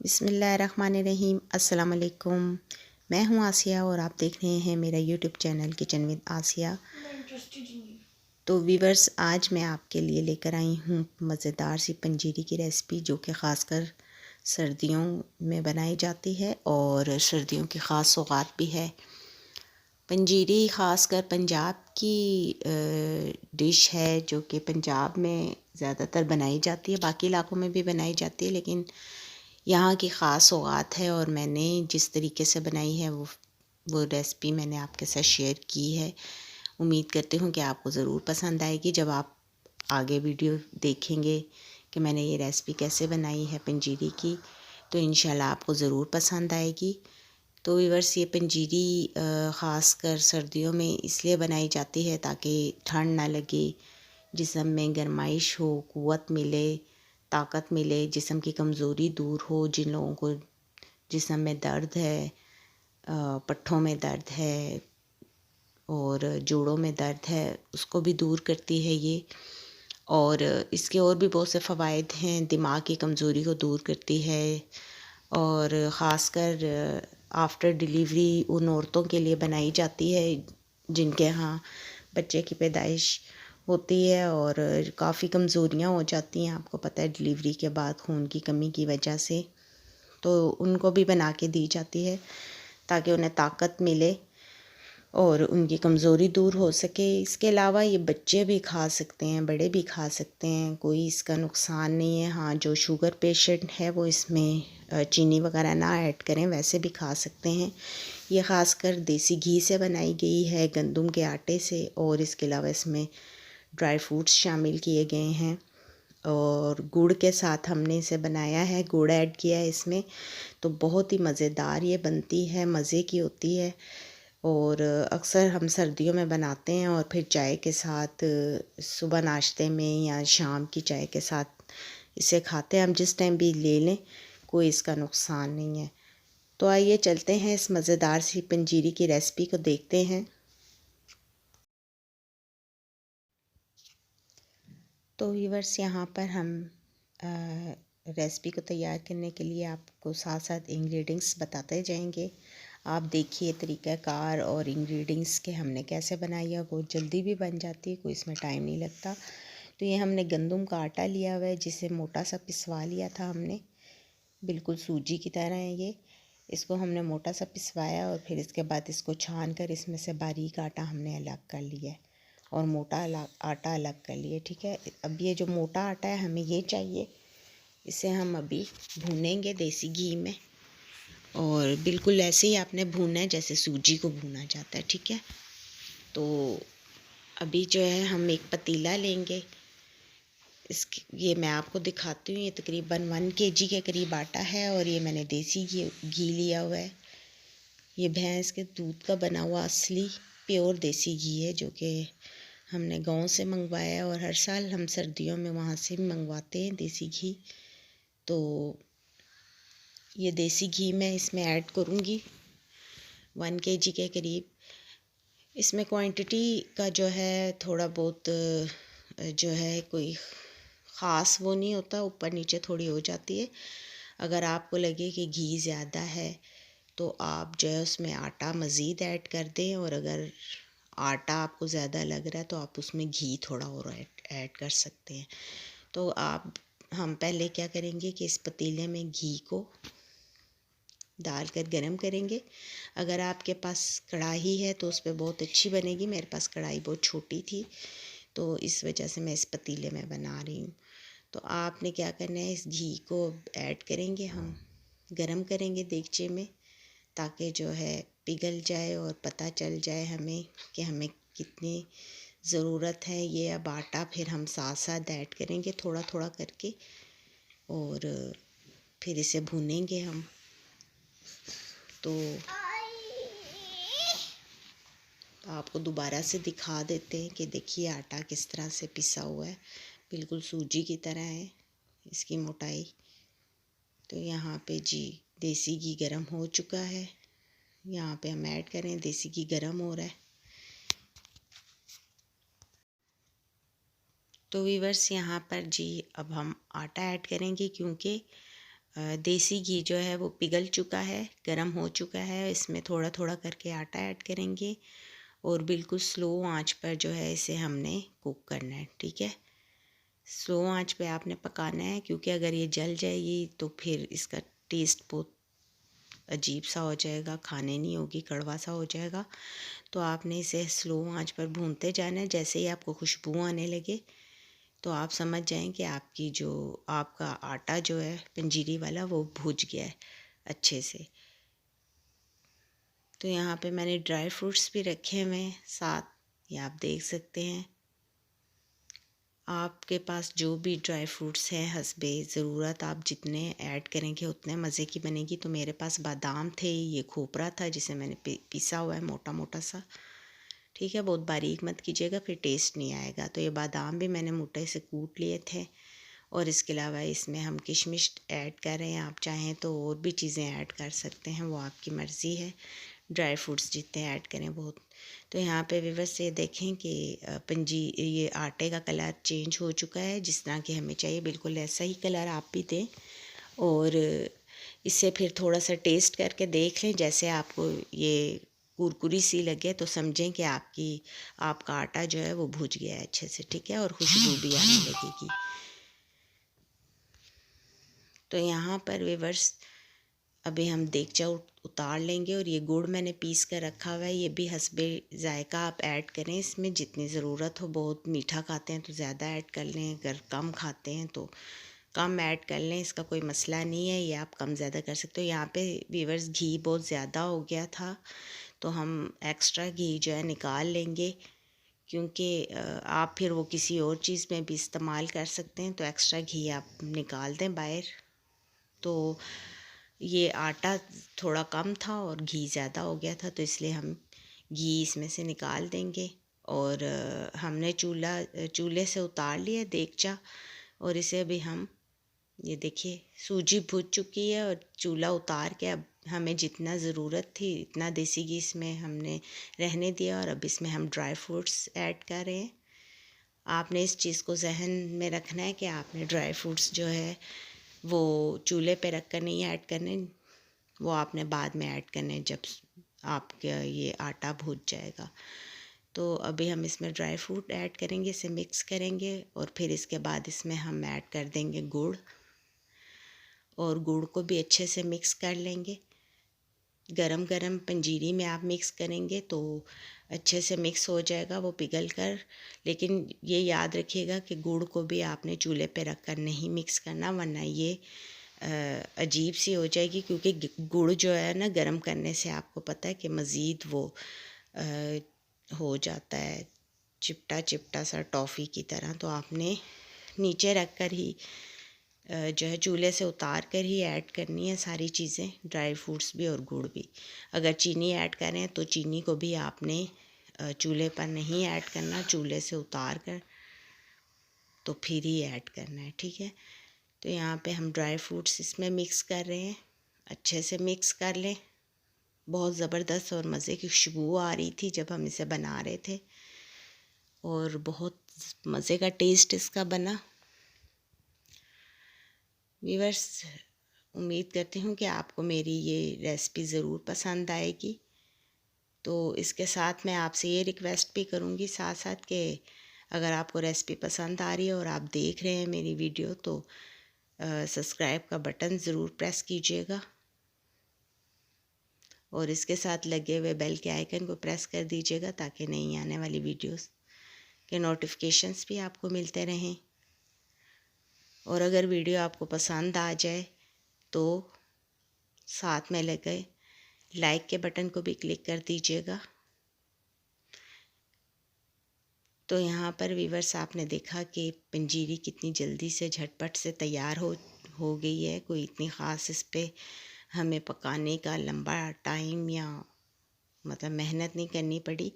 बिस्मिल्लाहिर्रहमानिर्रहीम। अस्सलाम वालेकुम। मैं हूँ आसिया और आप देख रहे हैं मेरा यूट्यूब चैनल किचन विद आसिया। तो वीवर्स, आज मैं आपके लिए लेकर आई हूँ मज़ेदार सी पंजीरी की रेसिपी, जो कि ख़ासकर सर्दियों में बनाई जाती है और सर्दियों की ख़ास सौगात भी है। पंजीरी ख़ासकर पंजाब की डिश है, जो कि पंजाब में ज़्यादातर बनाई जाती है, बाकी इलाकों में भी बनाई जाती है, लेकिन यहाँ की ख़ास सौगात है। और मैंने जिस तरीके से बनाई है वो रेसिपी मैंने आपके साथ शेयर की है। उम्मीद करती हूँ कि आपको ज़रूर पसंद आएगी जब आप आगे वीडियो देखेंगे कि मैंने ये रेसिपी कैसे बनाई है पंजीरी की, तो इंशाल्लाह आपको ज़रूर पसंद आएगी। तो व्यूअर्स, ये पंजीरी ख़ासकर सर्दियों में इसलिए बनाई जाती है ताकि ठंड ना लगे, जिस्म में गरमाइश हो, क़ुव्वत मिले, ताकत मिले, जिस्म की कमज़ोरी दूर हो। जिन लोगों को जिस्म में दर्द है, पट्ठों में दर्द है और जोड़ों में दर्द है, उसको भी दूर करती है ये। और इसके और भी बहुत से फ़वाइद हैं। दिमाग की कमज़ोरी को दूर करती है और ख़ासकर आफ्टर डिलीवरी उन औरतों के लिए बनाई जाती है जिनके यहाँ बच्चे की पैदाइश होती है और काफ़ी कमज़ोरियाँ हो जाती हैं। आपको पता है, डिलीवरी के बाद खून की कमी की वजह से, तो उनको भी बना के दी जाती है ताकि उन्हें ताकत मिले और उनकी कमज़ोरी दूर हो सके। इसके अलावा ये बच्चे भी खा सकते हैं, बड़े भी खा सकते हैं, कोई इसका नुकसान नहीं है। हाँ, जो शुगर पेशेंट है वो इसमें चीनी वगैरह ना ऐड करें, वैसे भी खा सकते हैं। ये ख़ासकर देसी घी से बनाई गई है, गंदम के आटे से, और इसके अलावा इसमें ड्राई फ्रूट्स शामिल किए गए हैं और गुड़ के साथ हमने इसे बनाया है, गुड़ ऐड किया है इसमें। तो बहुत ही मज़ेदार ये बनती है, मज़े की होती है और अक्सर हम सर्दियों में बनाते हैं और फिर चाय के साथ, सुबह नाश्ते में या शाम की चाय के साथ इसे खाते हैं। हम जिस टाइम भी ले लें, कोई इसका नुकसान नहीं है। तो आइए चलते हैं इस मज़ेदार सी पंजीरी की रेसिपी को देखते हैं। तो व्यूअर्स, यहाँ पर हम रेसिपी को तैयार करने के लिए आपको साथ साथ इंग्रेडिएंट्स बताते जाएंगे। आप देखिए तरीक़ाकार और इंग्रेडिएंट्स के हमने कैसे बनाई है। बहुत जल्दी भी बन जाती है, कोई इसमें टाइम नहीं लगता। तो ये हमने गंदम का आटा लिया हुआ है, जिसे मोटा सा पिसवा लिया था हमने, बिल्कुल सूजी की तरह है ये। इसको हमने मोटा सा पिसवाया और फिर इसके बाद इसको छान कर इसमें से बारीक आटा हमने अलग कर लिया है और मोटा आटा अलग कर लिए। ठीक है, अब ये जो मोटा आटा है हमें ये चाहिए। इसे हम अभी भूनेंगे देसी घी में और बिल्कुल ऐसे ही आपने भूनना है जैसे सूजी को भूना जाता है। ठीक है, तो अभी जो है हम एक पतीला लेंगे। ये मैं आपको दिखाती हूँ। ये तकरीबन 1 kg के करीब आटा है और ये मैंने देसी घी लिया हुआ है। ये भैंस के दूध का बना हुआ असली प्योर देसी घी है, जो कि हमने गांव से मंगवाया है और हर साल हम सर्दियों में वहाँ से भी मंगवाते हैं देसी घी। तो ये देसी घी मैं इसमें ऐड करूँगी 1 kg के करीब। इसमें क्वांटिटी का जो है थोड़ा बहुत जो है कोई ख़ास वो नहीं होता, ऊपर नीचे थोड़ी हो जाती है। अगर आपको लगे कि घी ज़्यादा है तो आप जो है उसमें आटा मज़ीद ऐड कर दें, और अगर आटा आपको ज़्यादा लग रहा है तो आप उसमें घी थोड़ा और ऐड कर सकते हैं। तो हम पहले क्या करेंगे कि इस पतीले में घी को डालकर गरम करेंगे। अगर आपके पास कढ़ाई है तो उस पर बहुत अच्छी बनेगी। मेरे पास कढ़ाई बहुत छोटी थी, तो इस वजह से मैं इस पतीले में बना रही हूँ। तो आपने क्या करना है, इस घी को ऐड करेंगे, हम गरम करेंगे देगचे में, ताकि जो है पिघल जाए और पता चल जाए हमें कि हमें कितनी ज़रूरत है। ये अब आटा फिर हम साथ साथ ऐड करेंगे थोड़ा थोड़ा करके और फिर इसे भूनेंगे हम। तो आपको दोबारा से दिखा देते हैं कि देखिए आटा किस तरह से पिसा हुआ है, बिल्कुल सूजी की तरह है इसकी मोटाई। तो यहाँ पे जी देसी घी गरम हो चुका है, यहाँ पे हम ऐड करें, देसी घी गरम हो रहा है। तो वीवर्स, यहाँ पर जी अब हम आटा ऐड करेंगे, क्योंकि देसी घी जो है वो पिघल चुका है, गरम हो चुका है। इसमें थोड़ा थोड़ा करके आटा ऐड करेंगे और बिल्कुल स्लो आंच पर जो है इसे हमने कुक करना है, ठीक है। स्लो आंच पे आपने पकाना है, क्योंकि अगर ये जल जाएगी तो फिर इसका टेस्ट बहुत अजीब सा हो जाएगा, खाने नहीं होगी, कड़वा सा हो जाएगा। तो आपने इसे स्लो आंच पर भूनते जाना है। जैसे ही आपको खुशबू आने लगे तो आप समझ जाएं कि आपका आटा जो है पंजीरी वाला वो भुज गया है अच्छे से। तो यहाँ पे मैंने ड्राई फ्रूट्स भी रखे हुए हैं साथ, ये आप देख सकते हैं। आपके पास जो भी ड्राई फ्रूट्स हैं हस्बे ज़रूरत, आप जितने ऐड करेंगे उतने मज़े की बनेगी। तो मेरे पास बादाम थे, ये खोपरा था जिसे मैंने पीसा हुआ है मोटा मोटा सा, ठीक है। बहुत बारीक मत कीजिएगा, फिर टेस्ट नहीं आएगा। तो ये बादाम भी मैंने मोटे से कूट लिए थे। और इसके अलावा इसमें हम किशमिश ऐड कर रहे हैं। आप चाहें तो और भी चीज़ें ऐड कर सकते हैं, वो आपकी मर्ज़ी है। ड्राई फ्रूट्स जितने ऐड करें बहुत। तो यहाँ पे व्यूअर्स ये देखें कि ये आटे का कलर चेंज हो चुका है, जिस तरह की हमें चाहिए बिल्कुल ऐसा ही कलर आप भी दें। और इससे फिर थोड़ा सा टेस्ट करके देख लें, जैसे आपको ये कुरकुरी सी लगे तो समझें कि आपका आटा जो है वो भुज गया है अच्छे से, ठीक है। और खुशबू भी आने लगेगी। तो यहाँ पर व्यूअर्स अभी हम देगचा उतार लेंगे। और ये गुड़ मैंने पीस कर रखा हुआ है, ये भी हस्बे ज़ायका आप ऐड करें इसमें जितनी ज़रूरत हो। बहुत मीठा खाते हैं तो ज़्यादा ऐड कर लें, अगर कम खाते हैं तो कम ऐड कर लें, इसका कोई मसला नहीं है। ये आप कम ज़्यादा कर सकते हो। यहाँ पे व्यूअर्स घी बहुत ज़्यादा हो गया था तो हम एक्स्ट्रा घी जो है निकाल लेंगे, क्योंकि आप फिर वो किसी और चीज़ में भी इस्तेमाल कर सकते हैं। तो एक्स्ट्रा घी आप निकाल दें बाहर। तो ये आटा थोड़ा कम था और घी ज़्यादा हो गया था, तो इसलिए हम घी इसमें से निकाल देंगे। और हमने चूल्हे से उतार लिया देगचा। और इसे अभी हम, ये देखिए सूजी भुज चुकी है और चूल्हा उतार के अब हमें जितना ज़रूरत थी इतना देसी घी इसमें हमने रहने दिया। और अब इसमें हम ड्राई फ्रूट्स ऐड कर रहे हैं। आपने इस चीज़ को जहन में रखना है कि आपने ड्राई फ्रूट्स जो है वो चूल्हे पे रख कर नहीं ऐड करने, वो आपने बाद में ऐड करने जब आपका ये आटा भून जाएगा। तो अभी हम इसमें ड्राई फ्रूट ऐड करेंगे, इसे मिक्स करेंगे। और फिर इसके बाद इसमें हम ऐड कर देंगे गुड़, और गुड़ को भी अच्छे से मिक्स कर लेंगे। गरम गरम पंजीरी में आप मिक्स करेंगे तो अच्छे से मिक्स हो जाएगा वो पिघल कर। लेकिन ये याद रखिएगा कि गुड़ को भी आपने चूल्हे पे रख कर नहीं मिक्स करना, वरना ये अजीब सी हो जाएगी। क्योंकि गुड़ जो है ना गर्म करने से आपको पता है कि मज़ीद वो हो जाता है चिपटा चिपटा सा टॉफ़ी की तरह। तो आपने नीचे रख कर ही जो है चूल्हे से उतार कर ही ऐड करनी है सारी चीज़ें, ड्राई फ्रूट्स भी और गुड़ भी। अगर चीनी ऐड करें तो चीनी को भी आपने चूल्हे पर नहीं ऐड करना, चूल्हे से उतार कर तो फिर ही ऐड करना है, ठीक है। तो यहाँ पे हम ड्राई फ्रूट्स इसमें मिक्स कर रहे हैं, अच्छे से मिक्स कर लें। बहुत ज़बरदस्त और मज़े की खुशबू आ रही थी जब हम इसे बना रहे थे, और बहुत मज़े का टेस्ट इसका बना। व्यूअर्स, उम्मीद करती हूँ कि आपको मेरी ये रेसिपी ज़रूर पसंद आएगी। तो इसके साथ मैं आपसे ये रिक्वेस्ट भी करूँगी साथ साथ कि अगर आपको रेसिपी पसंद आ रही है और आप देख रहे हैं मेरी वीडियो तो सब्सक्राइब का बटन ज़रूर प्रेस कीजिएगा। और इसके साथ लगे हुए बेल के आइकन को प्रेस कर दीजिएगा ताकि नई आने वाली वीडियोस के नोटिफिकेशंस भी आपको मिलते रहें। और अगर वीडियो आपको पसंद आ जाए तो साथ में लगे लाइक के बटन को भी क्लिक कर दीजिएगा। तो यहाँ पर व्यूअर्स आपने देखा कि पंजीरी कितनी जल्दी से झटपट से तैयार हो गई है। कोई इतनी ख़ास इस पर हमें पकाने का लंबा टाइम या मतलब मेहनत नहीं करनी पड़ी।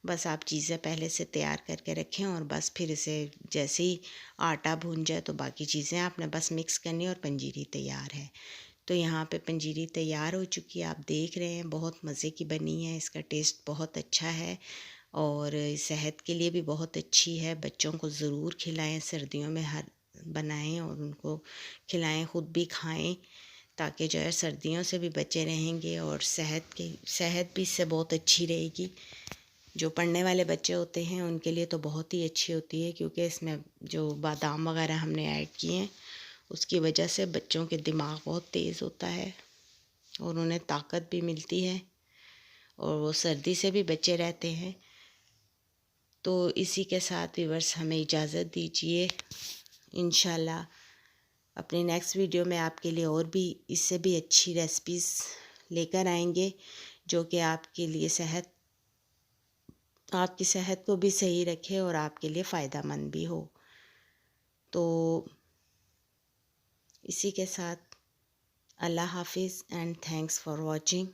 बस आप चीज़ें पहले से तैयार करके रखें और बस फिर इसे जैसे ही आटा भून जाए तो बाकी चीज़ें आपने बस मिक्स करनी और पंजीरी तैयार है। तो यहाँ पे पंजीरी तैयार हो चुकी है, आप देख रहे हैं बहुत मज़े की बनी है। इसका टेस्ट बहुत अच्छा है और सेहत के लिए भी बहुत अच्छी है। बच्चों को ज़रूर खिलाएं, सर्दियों में बनाएं और उनको खिलाएं, ख़ुद भी खाएं, ताकि जो है सर्दियों से भी बचे रहेंगे और सेहत भी इससे बहुत अच्छी रहेगी। जो पढ़ने वाले बच्चे होते हैं उनके लिए तो बहुत ही अच्छी होती है, क्योंकि इसमें जो बादाम वगैरह हमने ऐड किए हैं उसकी वजह से बच्चों के दिमाग बहुत तेज़ होता है और उन्हें ताकत भी मिलती है और वो सर्दी से भी बचे रहते हैं। तो इसी के साथ व्यूअर्स हमें इजाज़त दीजिए। इंशाल्लाह अपनी नेक्स्ट वीडियो में आपके लिए और भी इससे भी अच्छी रेसिपीज़ लेकर आएंगे, जो कि आपके लिए आपकी सेहत को भी सही रखे और आपके लिए फ़ायदेमंद भी हो। तो इसी के साथ अल्लाह हाफिज़ एंड थैंक्स फॉर वॉचिंग।